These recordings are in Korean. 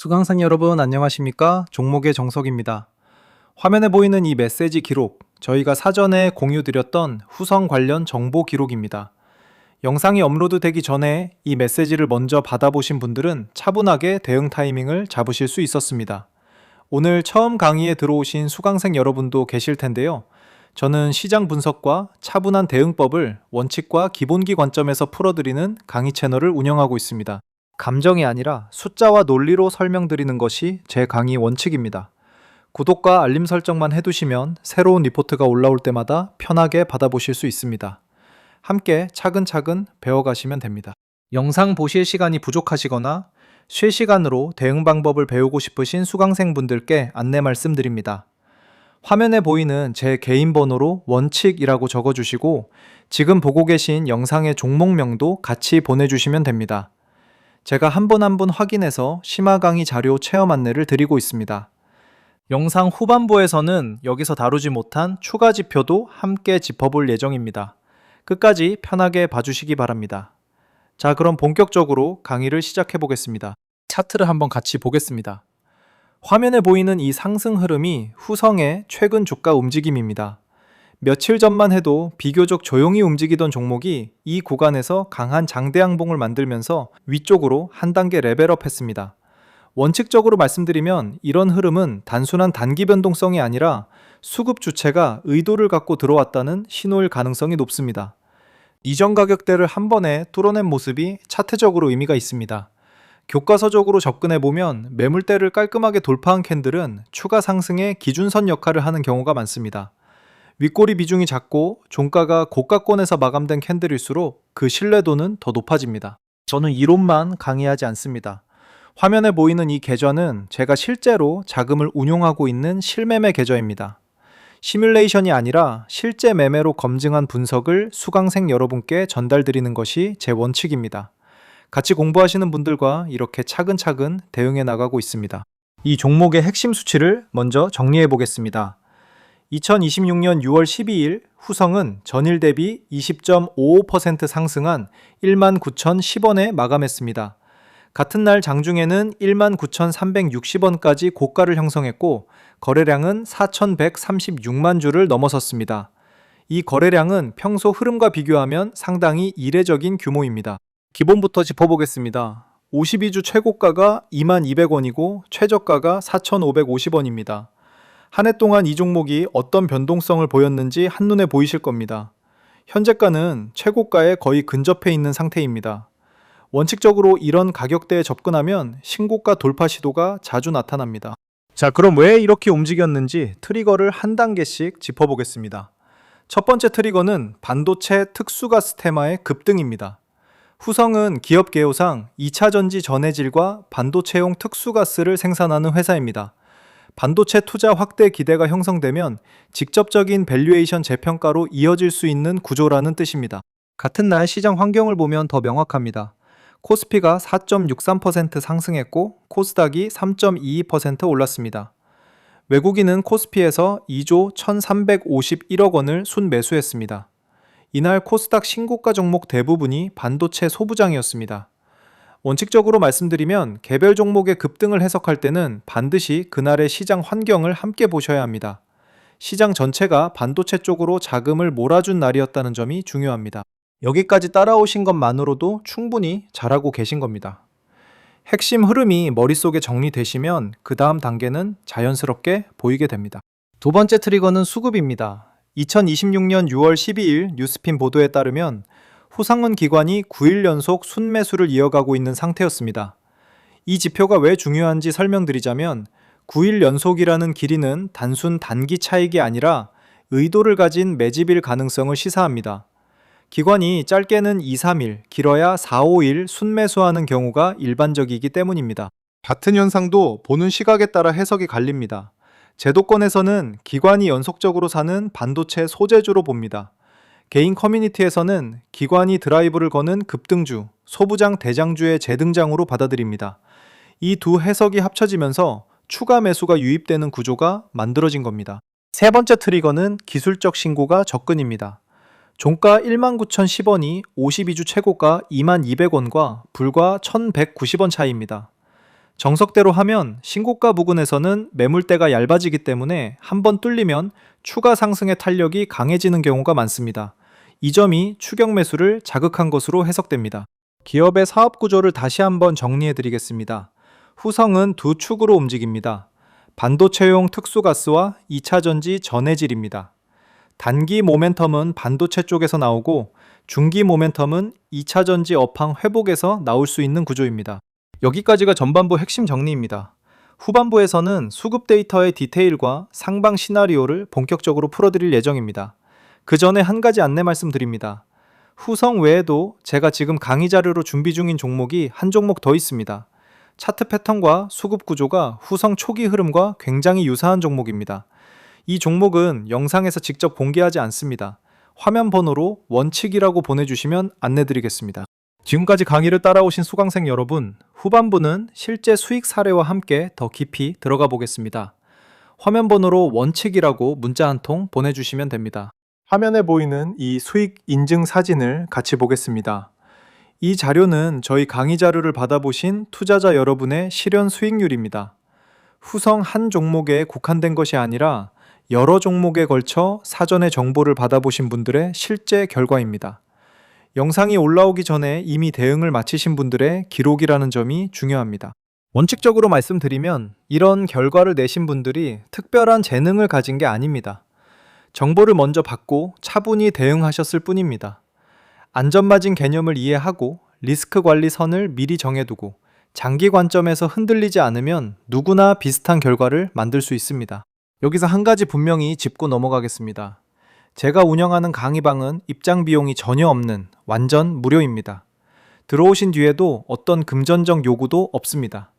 수강생 여러분 안녕하십니까? 종목의 정석입니다. 화면에 보이는 이 메시지 기록, 저희가 사전에 공유드렸던 후성 관련 정보 기록입니다. 영상이 업로드되기 전에 이 메시지를 먼저 받아보신 분들은 차분하게 대응 타이밍을 잡으실 수 있었습니다. 오늘 처음 강의에 들어오신 수강생 여러분도 계실 텐데요. 저는 시장 분석과 차분한 대응법을 원칙과 기본기 관점에서 풀어드리는 강의 채널을 운영하고 있습니다. 감정이 아니라 숫자와 논리로 설명드리는 것이 제 강의 원칙입니다. 구독과 알림 설정만 해두시면 새로운 리포트가 올라올 때마다 편하게 받아보실 수 있습니다. 함께 차근차근 배워가시면 됩니다. 영상 보실 시간이 부족하시거나 실시간으로 대응 방법을 배우고 싶으신 수강생분들께 안내 말씀드립니다. 화면에 보이는 제 개인 번호로 원칙이라고 적어주시고 지금 보고 계신 영상의 종목명도 같이 보내주시면 됩니다. 제가 한 분 한 분 확인해서 심화 강의 자료 체험 안내를 드리고 있습니다. 영상 후반부에서는 여기서 다루지 못한 추가 지표도 함께 짚어볼 예정입니다. 끝까지 편하게 봐주시기 바랍니다. 자, 그럼 본격적으로 강의를 시작해 보겠습니다. 차트를 한번 같이 보겠습니다. 화면에 보이는 이 상승 흐름이 후성의 최근 주가 움직임입니다. 며칠 전만 해도 비교적 조용히 움직이던 종목이 이 구간에서 강한 장대 양봉을 만들면서 위쪽으로 한 단계 레벨업 했습니다. 원칙적으로 말씀드리면 이런 흐름은 단순한 단기 변동성이 아니라 수급 주체가 의도를 갖고 들어왔다는 신호일 가능성이 높습니다. 이전 가격대를 한 번에 뚫어낸 모습이 차트적으로 의미가 있습니다. 교과서적으로 접근해보면 매물대를 깔끔하게 돌파한 캔들은 추가 상승의 기준선 역할을 하는 경우가 많습니다. 윗꼬리 비중이 작고 종가가 고가권에서 마감된 캔들일수록 그 신뢰도는 더 높아집니다. 저는 이론만 강의하지 않습니다. 화면에 보이는 이 계좌는 제가 실제로 자금을 운용하고 있는 실매매 계좌입니다. 시뮬레이션이 아니라 실제 매매로 검증한 분석을 수강생 여러분께 전달드리는 것이 제 원칙입니다. 같이 공부하시는 분들과 이렇게 차근차근 대응해 나가고 있습니다. 이 종목의 핵심 수치를 먼저 정리해 보겠습니다. 2026년 6월 12일 후성은 전일 대비 20.55% 상승한 19,010원에 마감했습니다. 같은 날 장중에는 19,360원까지 고가를 형성했고 거래량은 4,136만 주를 넘어섰습니다. 이 거래량은 평소 흐름과 비교하면 상당히 이례적인 규모입니다. 기본부터 짚어보겠습니다. 52주 최고가가 22,200원이고 최저가가 4,550원입니다. 한 해 동안 이 종목이 어떤 변동성을 보였는지 한눈에 보이실 겁니다. 현재가는 최고가에 거의 근접해 있는 상태입니다. 원칙적으로 이런 가격대에 접근하면 신고가 돌파 시도가 자주 나타납니다. 자, 그럼 왜 이렇게 움직였는지 트리거를 한 단계씩 짚어보겠습니다. 첫 번째 트리거는 반도체 특수가스 테마의 급등입니다. 후성은 기업 개요상 2차 전지 전해질과 반도체용 특수가스를 생산하는 회사입니다. 반도체 투자 확대 기대가 형성되면 직접적인 밸류에이션 재평가로 이어질 수 있는 구조라는 뜻입니다. 같은 날 시장 환경을 보면 더 명확합니다. 코스피가 4.63% 상승했고 코스닥이 3.22% 올랐습니다. 외국인은 코스피에서 2조 1,351억 원을 순매수했습니다. 이날 코스닥 신고가 종목 대부분이 반도체 소부장이었습니다. 원칙적으로 말씀드리면 개별 종목의 급등을 해석할 때는 반드시 그날의 시장 환경을 함께 보셔야 합니다. 시장 전체가 반도체 쪽으로 자금을 몰아준 날이었다는 점이 중요합니다. 여기까지 따라오신 것만으로도 충분히 잘하고 계신 겁니다. 핵심 흐름이 머릿속에 정리되시면 그 다음 단계는 자연스럽게 보이게 됩니다. 두 번째 트리거는 수급입니다. 2026년 6월 12일 뉴스핀 보도에 따르면 후성은 기관이 9일 연속 순매수를 이어가고 있는 상태였습니다. 이 지표가 왜 중요한지 설명드리자면 9일 연속이라는 길이는 단순 단기 차익이 아니라 의도를 가진 매집일 가능성을 시사합니다. 기관이 짧게는 2, 3일, 길어야 4, 5일 순매수하는 경우가 일반적이기 때문입니다. 같은 현상도 보는 시각에 따라 해석이 갈립니다. 제도권에서는 기관이 연속적으로 사는 반도체 소재주로 봅니다. 개인 커뮤니티에서는 기관이 드라이브를 거는 급등주, 소부장 대장주의 재등장으로 받아들입니다. 이 두 해석이 합쳐지면서 추가 매수가 유입되는 구조가 만들어진 겁니다. 세 번째 트리거는 기술적 신고가 접근입니다. 종가 19,010원이 52주 최고가 22,200원과 불과 1,190원 차이입니다. 정석대로 하면 신고가 부근에서는 매물대가 얇아지기 때문에 한번 뚫리면 추가 상승의 탄력이 강해지는 경우가 많습니다. 이 점이 추격 매수를 자극한 것으로 해석됩니다. 기업의 사업 구조를 다시 한번 정리해 드리겠습니다. 후성은 두 축으로 움직입니다. 반도체용 특수가스와 2차전지 전해질입니다. 단기 모멘텀은 반도체 쪽에서 나오고 중기 모멘텀은 2차전지 업황 회복에서 나올 수 있는 구조입니다. 여기까지가 전반부 핵심 정리입니다. 후반부에서는 수급 데이터의 디테일과 상방 시나리오를 본격적으로 풀어드릴 예정입니다. 그 전에 한 가지 안내 말씀드립니다. 후성 외에도 제가 지금 강의 자료로 준비 중인 종목이 한 종목 더 있습니다. 차트 패턴과 수급 구조가 후성 초기 흐름과 굉장히 유사한 종목입니다. 이 종목은 영상에서 직접 공개하지 않습니다. 화면 번호로 원칙이라고 보내주시면 안내드리겠습니다. 지금까지 강의를 따라오신 수강생 여러분, 후반부는 실제 수익 사례와 함께 더 깊이 들어가 보겠습니다. 화면 번호로 원칙이라고 문자 한 통 보내주시면 됩니다. 화면에 보이는 이 수익 인증 사진을 같이 보겠습니다. 이 자료는 저희 강의 자료를 받아보신 투자자 여러분의 실현 수익률입니다. 후성 한 종목에 국한된 것이 아니라 여러 종목에 걸쳐 사전에 정보를 받아보신 분들의 실제 결과입니다. 영상이 올라오기 전에 이미 대응을 마치신 분들의 기록이라는 점이 중요합니다. 원칙적으로 말씀드리면 이런 결과를 내신 분들이 특별한 재능을 가진 게 아닙니다. 정보를 먼저 받고 차분히 대응하셨을 뿐입니다. 안전마진 개념을 이해하고 리스크 관리 선을 미리 정해두고 장기 관점에서 흔들리지 않으면 누구나 비슷한 결과를 만들 수 있습니다. 여기서 한 가지 분명히 짚고 넘어가겠습니다. 제가 운영하는 강의방은 입장 비용이 전혀 없는 완전 무료입니다. 들어오신 뒤에도 어떤 금전적 요구도 없습니다.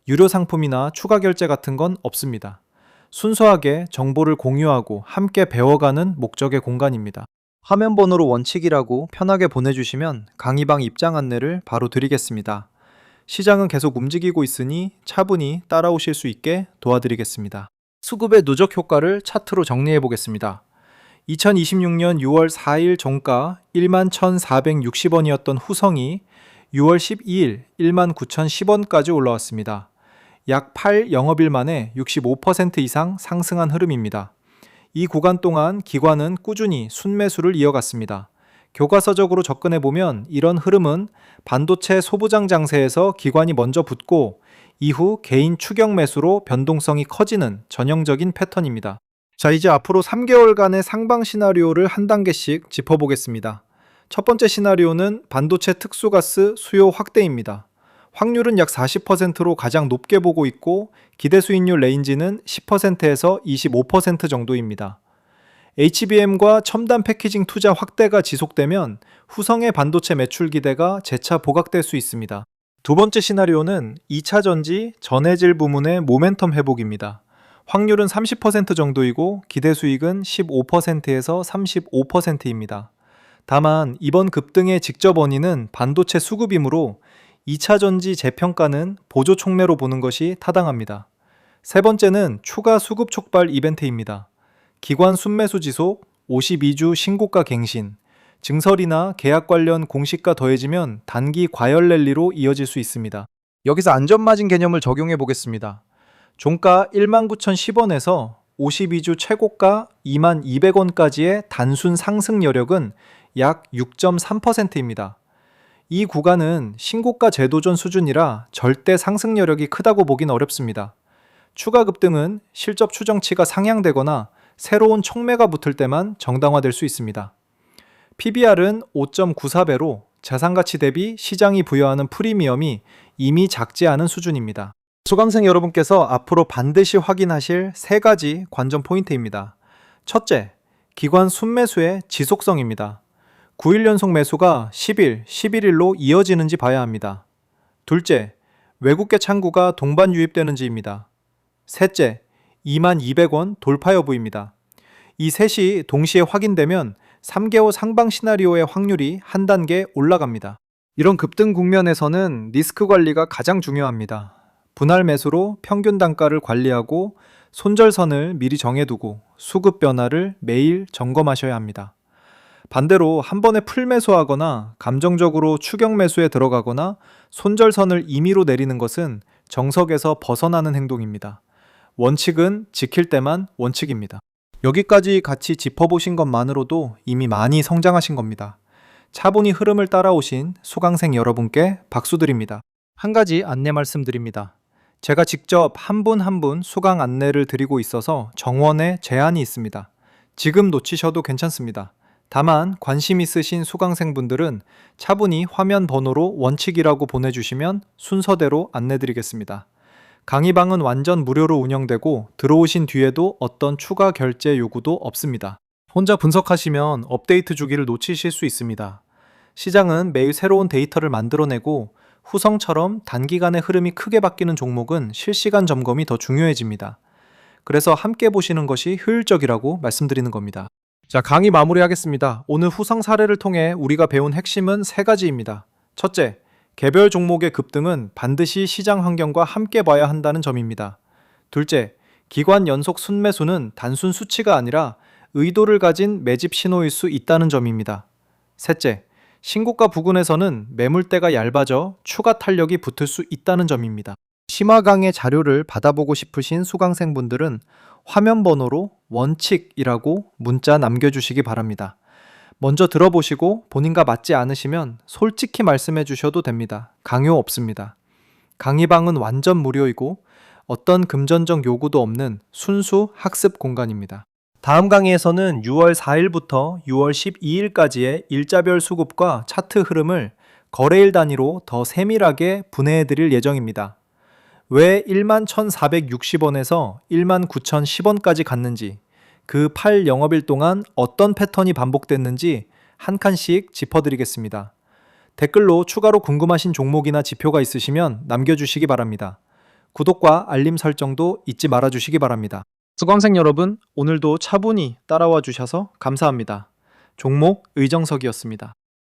유료 상품이나 추가 결제 같은 건 없습니다. 순수하게 정보를 공유하고 함께 배워가는 목적의 공간입니다. 화면 번호로 원칙이라고 편하게 보내주시면 강의방 입장 안내를 바로 드리겠습니다. 시장은 계속 움직이고 있으니 차분히 따라오실 수 있게 도와드리겠습니다. 수급의 누적 효과를 차트로 정리해 보겠습니다. 2026년 6월 4일 종가 11,460원이었던 후성이 6월 12일 19,010원까지 올라왔습니다. 약 8 영업일 만에 65% 이상 상승한 흐름입니다. 이 구간 동안 기관은 꾸준히 순매수를 이어갔습니다. 교과서적으로 접근해보면 이런 흐름은 반도체 소부장 장세에서 기관이 먼저 붙고 이후 개인 추격 매수로 변동성이 커지는 전형적인 패턴입니다. 자, 이제 앞으로 3개월간의 상방 시나리오를 한 단계씩 짚어보겠습니다. 첫 번째 시나리오는 반도체 특수가스 수요 확대입니다. 확률은 약 40%로 가장 높게 보고 있고 기대 수익률 레인지는 10%에서 25% 정도입니다. HBM과 첨단 패키징 투자 확대가 지속되면 후성의 반도체 매출 기대가 재차 보각될 수 있습니다. 두 번째 시나리오는 2차 전지 전해질 부문의 모멘텀 회복입니다. 확률은 30% 정도이고 기대 수익은 15%에서 35%입니다. 다만 이번 급등의 직접 원인은 반도체 수급이므로 2차 전지 재평가는 보조 촉매로 보는 것이 타당합니다. 세 번째는 추가 수급 촉발 이벤트입니다. 기관 순매수 지속, 52주 신고가 갱신, 증설이나 계약 관련 공시가 더해지면 단기 과열 랠리로 이어질 수 있습니다. 여기서 안전마진 개념을 적용해 보겠습니다. 종가 19,010원에서 52주 최고가 22,200원까지의 단순 상승 여력은 약 6.3%입니다. 이 구간은 신고가 제도전 수준이라 절대 상승 여력이 크다고 보긴 어렵습니다. 추가 급등은 실적 추정치가 상향되거나 새로운 촉매가 붙을 때만 정당화될 수 있습니다. PBR은 5.94배로 자산가치 대비 시장이 부여하는 프리미엄이 이미 작지 않은 수준입니다. 수강생 여러분께서 앞으로 반드시 확인하실 세 가지 관전 포인트입니다. 첫째, 기관 순매수의 지속성입니다. 9일 연속 매수가 10일, 11일로 이어지는지 봐야 합니다. 둘째, 외국계 창구가 동반 유입되는지입니다. 셋째, 22,200원 돌파 여부입니다. 이 셋이 동시에 확인되면 3개월 상방 시나리오의 확률이 한 단계 올라갑니다. 이런 급등 국면에서는 리스크 관리가 가장 중요합니다. 분할 매수로 평균 단가를 관리하고 손절선을 미리 정해두고 수급 변화를 매일 점검하셔야 합니다. 반대로 한 번에 풀 매수하거나 감정적으로 추격 매수에 들어가거나 손절선을 임의로 내리는 것은 정석에서 벗어나는 행동입니다. 원칙은 지킬 때만 원칙입니다. 여기까지 같이 짚어보신 것만으로도 이미 많이 성장하신 겁니다. 차분히 흐름을 따라오신 수강생 여러분께 박수 드립니다. 한 가지 안내 말씀드립니다. 제가 직접 한 분 한 분 수강 안내를 드리고 있어서 정원에 제한이 있습니다. 지금 놓치셔도 괜찮습니다. 다만 관심 있으신 수강생분들은 차분히 화면 번호로 원칙이라고 보내주시면 순서대로 안내드리겠습니다. 강의방은 완전 무료로 운영되고 들어오신 뒤에도 어떤 추가 결제 요구도 없습니다. 혼자 분석하시면 업데이트 주기를 놓치실 수 있습니다. 시장은 매일 새로운 데이터를 만들어내고 후성처럼 단기간에 흐름이 크게 바뀌는 종목은 실시간 점검이 더 중요해집니다. 그래서 함께 보시는 것이 효율적이라고 말씀드리는 겁니다. 자, 강의 마무리하겠습니다. 오늘 후성 사례를 통해 우리가 배운 핵심은 3가지입니다. 첫째, 개별 종목의 급등은 반드시 시장 환경과 함께 봐야 한다는 점입니다. 둘째, 기관 연속 순매수는 단순 수치가 아니라 의도를 가진 매집 신호일 수 있다는 점입니다. 셋째, 신고가 부근에서는 매물대가 얇아져 추가 탄력이 붙을 수 있다는 점입니다. 심화 강의 자료를 받아보고 싶으신 수강생분들은 화면 번호로 원칙이라고 문자 남겨주시기 바랍니다. 먼저 들어보시고 본인과 맞지 않으시면 솔직히 말씀해 주셔도 됩니다. 강요 없습니다. 강의방은 완전 무료이고 어떤 금전적 요구도 없는 순수 학습 공간입니다. 다음 강의에서는 6월 4일부터 6월 12일까지의 일자별 수급과 차트 흐름을 거래일 단위로 더 세밀하게 분해해 드릴 예정입니다. 왜 11,460원에서 19,010원까지 갔는지, 그 8영업일 동안 어떤 패턴이 반복됐는지 한 칸씩 짚어드리겠습니다. 댓글로 추가로 궁금하신 종목이나 지표가 있으시면 남겨주시기 바랍니다. 구독과 알림 설정도 잊지 말아주시기 바랍니다. 수강생 여러분, 오늘도 차분히 따라와 주셔서 감사합니다. 종목 의정석이었습니다.